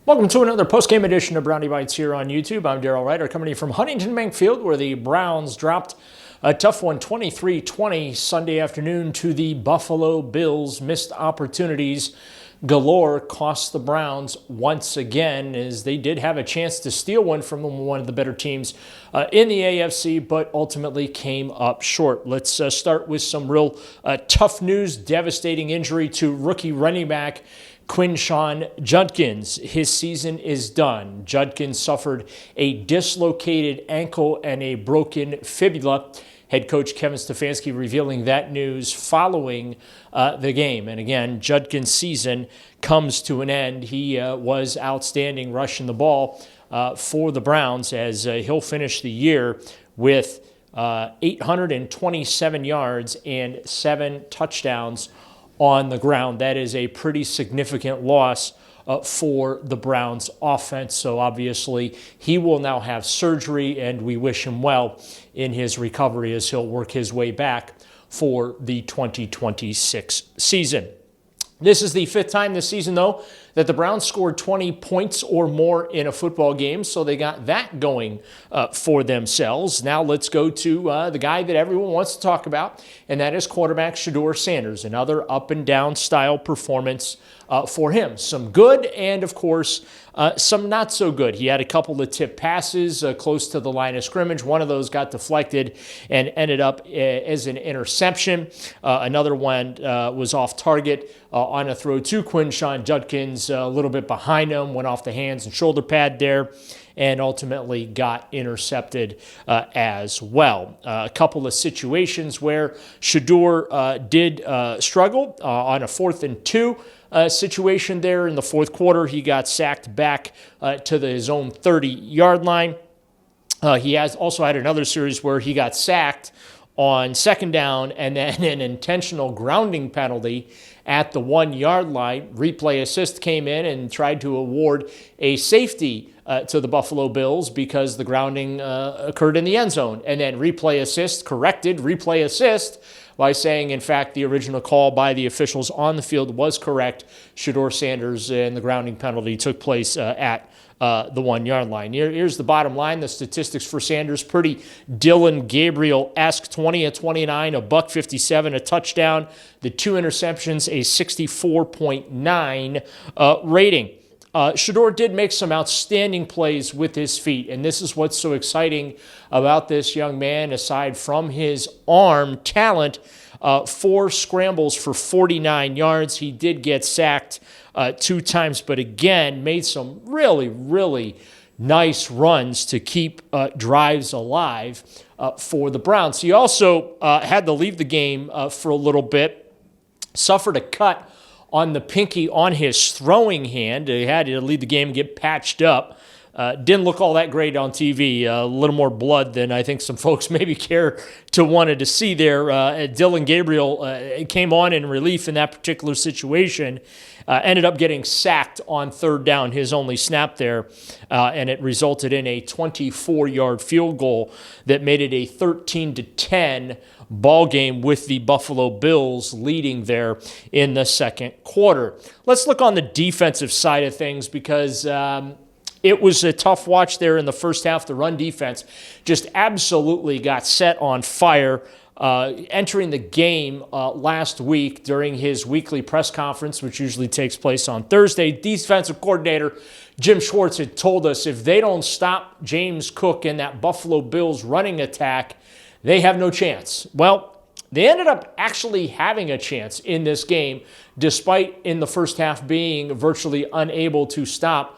Welcome to another post-game edition of Brownie Bites here on YouTube. I'm Daryl Ruiter, coming to you from Huntington Bank Field, where the Browns dropped a tough one, 23-20 Sunday afternoon to the Buffalo Bills. Missed opportunities galore cost the Browns once again, as they did have a chance to steal one from one of the better teams in the AFC, but ultimately came up short. Let's start with some real tough news. Devastating injury to rookie running back Quinshon Judkins. His season is done. Judkins suffered a dislocated ankle and a broken fibula. Head coach Kevin Stefanski revealing that news following the game. And again, Judkins' season comes to an end. He was outstanding rushing the ball for the Browns, as he'll finish the year with 827 yards and 7 touchdowns on the ground. That is a pretty significant loss for the Browns offense. So obviously he will now have surgery, and we wish him well in his recovery as he'll work his way back for the 2026 season. This is the 5th time this season, though, that the Browns scored 20 points or more in a football game, so they got that going for themselves. Now let's go to the guy that everyone wants to talk about, and that is quarterback Shedeur Sanders. Another up-and-down style performance for him. Some good and, of course, some not so good. He had a couple of tipped passes close to the line of scrimmage. One of those got deflected and ended up as an interception. Another one was off target on a throw to Quinshon Judkins, a little bit behind him, went off the hands and shoulder pad there, and ultimately got intercepted as well. A couple of situations where Shedeur did struggle on a 4th and 2 situation there in the fourth quarter. He got sacked back to his own 30-yard line. He has also had another series where he got sacked on 2nd down and then an intentional grounding penalty at the 1-yard line. Replay assist came in and tried to award a safety to the Buffalo Bills because the grounding occurred in the end zone. And then replay assist corrected replay assist by saying, in fact, the original call by the officials on the field was correct. Shedeur Sanders and the grounding penalty took place at the 1-yard line. Here's the bottom line. The statistics for Sanders, pretty Dillon Gabriel-esque. 20 of 29, a $157, a touchdown. The 2 interceptions, a 64.9 rating. Shedeur did make some outstanding plays with his feet, and this is what's so exciting about this young man. Aside from his arm talent, 4 scrambles for 49 yards. He did get sacked 2 times, but again, made some really, really nice runs to keep drives alive for the Browns. He also had to leave the game for a little bit, suffered a cut on the pinky on his throwing hand. He had to leave the game and get patched up. Didn't look all that great on TV. A little more blood than I think some folks maybe care to wanted to see there. Dillon Gabriel came on in relief in that particular situation. Ended up getting sacked on 3rd down, his only snap there, and it resulted in a 24-yard field goal that made it a 13-10 ball game, with the Buffalo Bills leading there in the 2nd quarter. Let's look on the defensive side of things, because it was a tough watch there in the first half. The run defense just absolutely got set on fire. Entering the game last week during his weekly press conference, which usually takes place on Thursday, defensive coordinator Jim Schwartz had told us if they don't stop James Cook and that Buffalo Bills running attack, they have no chance. Well, they ended up actually having a chance in this game, despite in the first half being virtually unable to stop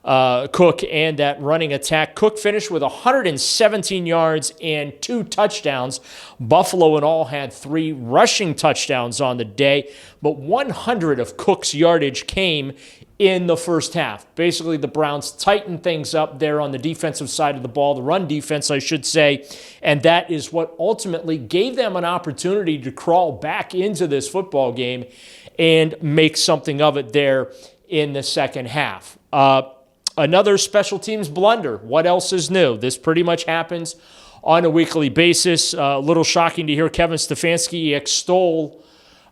Cook and that running attack. Cook finished with 117 yards and 2 touchdowns. Buffalo in all had 3 rushing touchdowns on the day, but 100 of Cook's yardage came in the first half. Basically, the Browns tightened things up there on the defensive side of the ball, the run defense, I should say, and that is what ultimately gave them an opportunity to crawl back into this football game and make something of it there in the second half. Another special teams blunder. What else is new? This pretty much happens on a weekly basis. A little shocking to hear Kevin Stefanski extol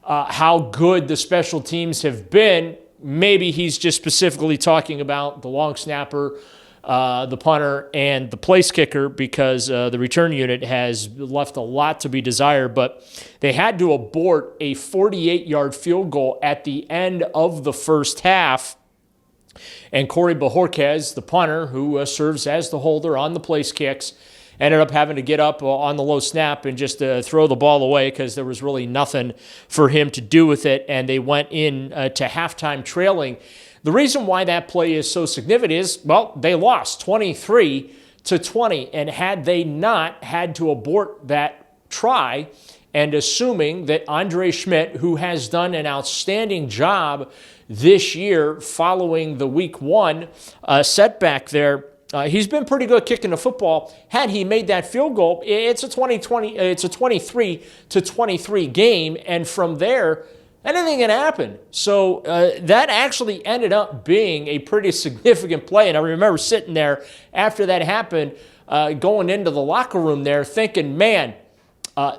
how good the special teams have been. maybe he's just specifically talking about the long snapper, the punter, and the place kicker, because the return unit has left a lot to be desired. But they had to abort a 48-yard field goal at the end of the first half. And Corey Bajorquez, the punter, who serves as the holder on the place kicks, ended up having to get up on the low snap and just throw the ball away because there was really nothing for him to do with it. And they went in to halftime trailing. The reason why that play is so significant is, well, they lost 23-20. And had they not had to abort that try, and assuming that Andre Schmidt, who has done an outstanding job this year following the week 1 setback there, he's been pretty good kicking the football. Had he made that field goal, it's a 23-23 game, and from there, anything can happen. So that actually ended up being a pretty significant play, and I remember sitting there after that happened, going into the locker room there thinking, man,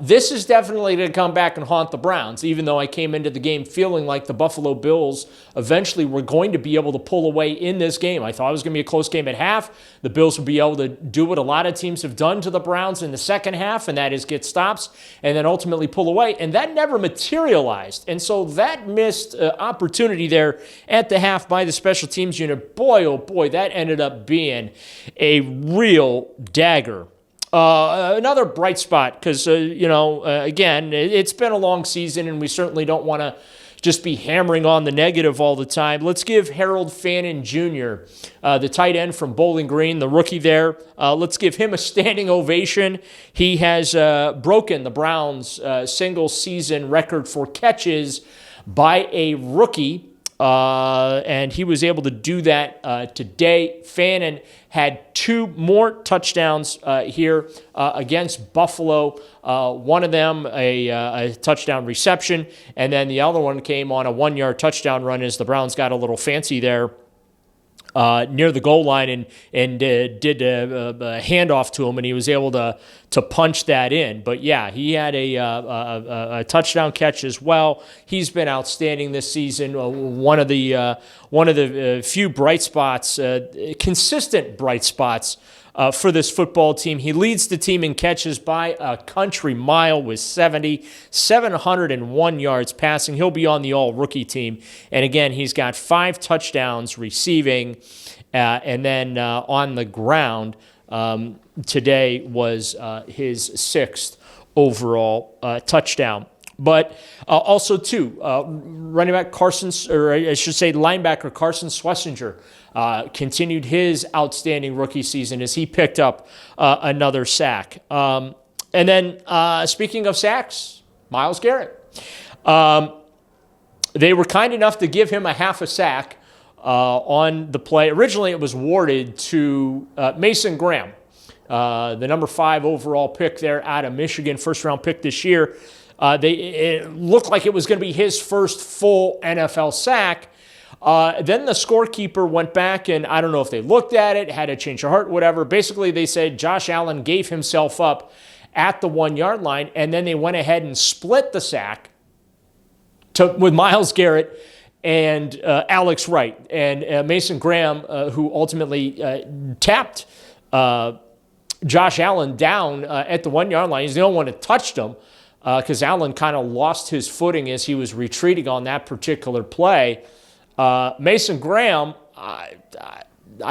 this is definitely going to come back and haunt the Browns, even though I came into the game feeling like the Buffalo Bills eventually were going to be able to pull away in this game. I thought it was going to be a close game at half. The Bills would be able to do what a lot of teams have done to the Browns in the second half, and that is get stops and then ultimately pull away. And that never materialized. And so that missed opportunity there at the half by the special teams unit, boy, oh boy, that ended up being a real dagger. Another bright spot, because, again, it's been a long season, and we certainly don't want to just be hammering on the negative all the time. Let's give Harold Fannin Jr., the tight end from Bowling Green, the rookie there, let's give him a standing ovation. He has broken the Browns' single-season record for catches by a rookie. And he was able to do that today. Fannin had 2 more touchdowns here against Buffalo. One of them a touchdown reception, and then the other one came on a 1-yard touchdown run as the Browns got a little fancy there near the goal line and did a handoff to him, and he was able to punch that in. But yeah, he had a touchdown catch as well. He's been outstanding this season. One of the few bright spots, consistent bright spots for this football team. He leads the team in catches by a country mile with 701 yards passing. He'll be on the all-rookie team. And again, he's got 5 touchdowns receiving. And then on the ground, today was his 6th overall touchdown. But also, too, running back linebacker Carson Schlesinger continued his outstanding rookie season as he picked up another sack. And then, speaking of sacks, Myles Garrett. They were kind enough to give him a half a sack on the play. Originally, it was awarded to Mason Graham, the number 5 overall pick there out of Michigan, first-round pick this year. It looked like it was going to be his first full NFL sack. Then the scorekeeper went back, and I don't know if they looked at it, had a change of heart, whatever. Basically, they said Josh Allen gave himself up at the 1-yard line, and then they went ahead and split the sack with Myles Garrett and Alex Wright. And Mason Graham, who ultimately tapped Josh Allen down at the 1-yard line. He's the only one that touched him, because Allen kind of lost his footing as he was retreating on that particular play. Mason Graham, I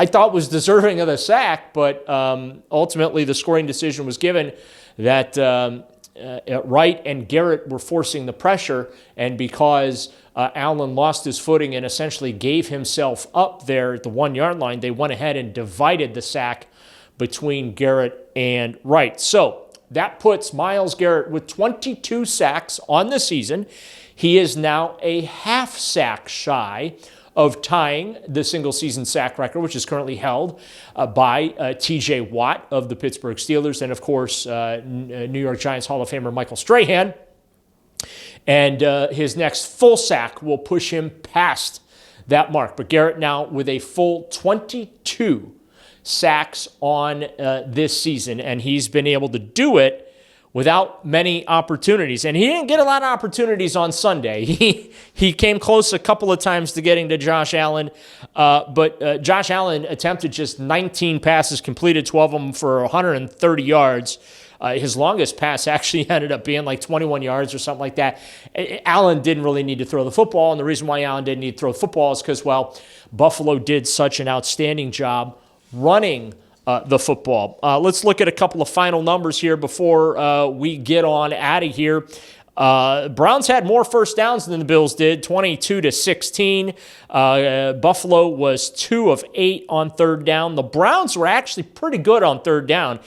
thought was deserving of the sack, but ultimately the scoring decision was given that Wright and Garrett were forcing the pressure, and because Allen lost his footing and essentially gave himself up there at the 1-yard line, they went ahead and divided the sack between Garrett and Wright. So that puts Myles Garrett with 22 sacks on the season. He is now a half sack shy of tying the single-season sack record, which is currently held by T.J. Watt of the Pittsburgh Steelers and, of course, New York Giants Hall of Famer Michael Strahan. And his next full sack will push him past that mark. But Garrett now with a full 22 sacks on this season, and he's been able to do it without many opportunities. And he didn't get a lot of opportunities on Sunday. He came close a couple of times to getting to Josh Allen, but Josh Allen attempted just 19 passes, completed 12 of them for 130 yards. His longest pass actually ended up being like 21 yards or something like that. Allen didn't really need to throw the football, and the reason why Allen didn't need to throw the football is because, well, Buffalo did such an outstanding job running the football. Let's look at a couple of final numbers here before we get on out of here. Browns had more first downs than the Bills did, 22-16. Buffalo was 2 of 8 on third down. The Browns were actually pretty good on third down.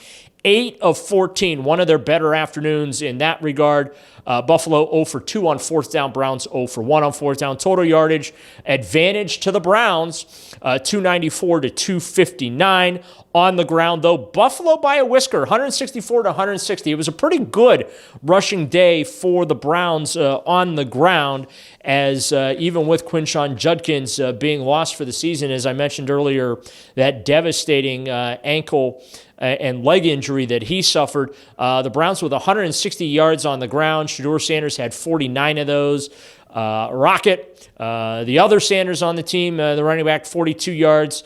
8 of 14, one of their better afternoons in that regard. Buffalo 0 for 2 on fourth down, Browns 0 for 1 on fourth down. Total yardage advantage to the Browns, 294 to 259. On the ground, though, Buffalo by a whisker, 164 to 160. It was a pretty good rushing day for the Browns on the ground, as even with Quinshon Judkins being lost for the season, as I mentioned earlier, that devastating ankle and leg injury that he suffered. The Browns with 160 yards on the ground. Shedeur Sanders had 49 of those. Rocket, the other Sanders on the team, the running back, 42 yards.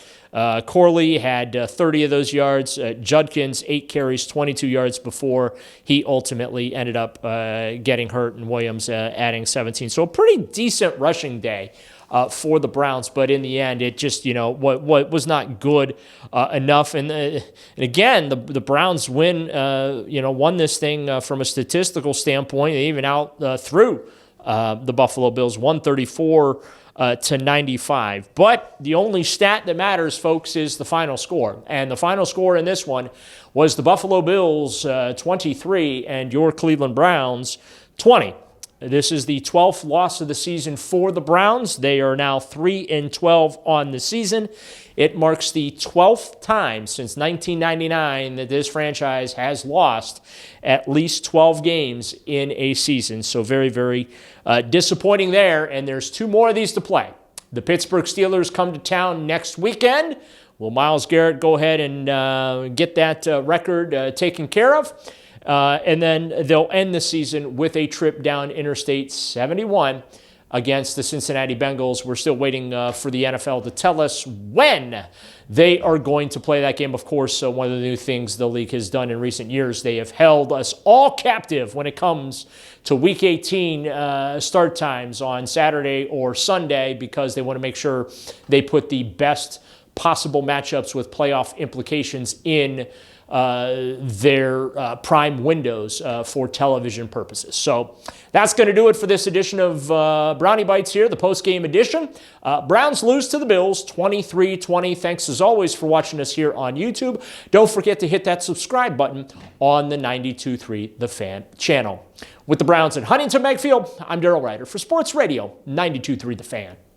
Corley had 30 of those yards. Judkins, 8 carries, 22 yards before he ultimately ended up getting hurt, and Williams adding 17. So a pretty decent rushing day for the Browns, but in the end, it just, what was not good enough. And again, the Browns won this thing from a statistical standpoint. They even out threw the Buffalo Bills 134 to 95. But the only stat that matters, folks, is the final score. And the final score in this one was the Buffalo Bills 23 and your Cleveland Browns 20. This is the 12th loss of the season for the Browns. They are now 3-12 on the season. It marks the 12th time since 1999 that this franchise has lost at least 12 games in a season. So very, very disappointing there. And there's 2 more of these to play. The Pittsburgh Steelers come to town next weekend. Will Myles Garrett go ahead and get that record taken care of? And then they'll end the season with a trip down Interstate 71 against the Cincinnati Bengals. We're still waiting for the NFL to tell us when they are going to play that game. Of course, one of the new things the league has done in recent years, they have held us all captive when it comes to Week 18 start times on Saturday or Sunday, because they want to make sure they put the best possible matchups with playoff implications in their prime windows for television purposes. So that's going to do it for this edition of Brownie Bites here, the post-game edition. Browns lose to the Bills 23-20. Thanks as always for watching us here on YouTube. Don't forget to hit that subscribe button on the 92.3 The Fan channel. With the Browns at Huntington Megfield, I'm Daryl Ruiter for Sports Radio 92.3 The Fan.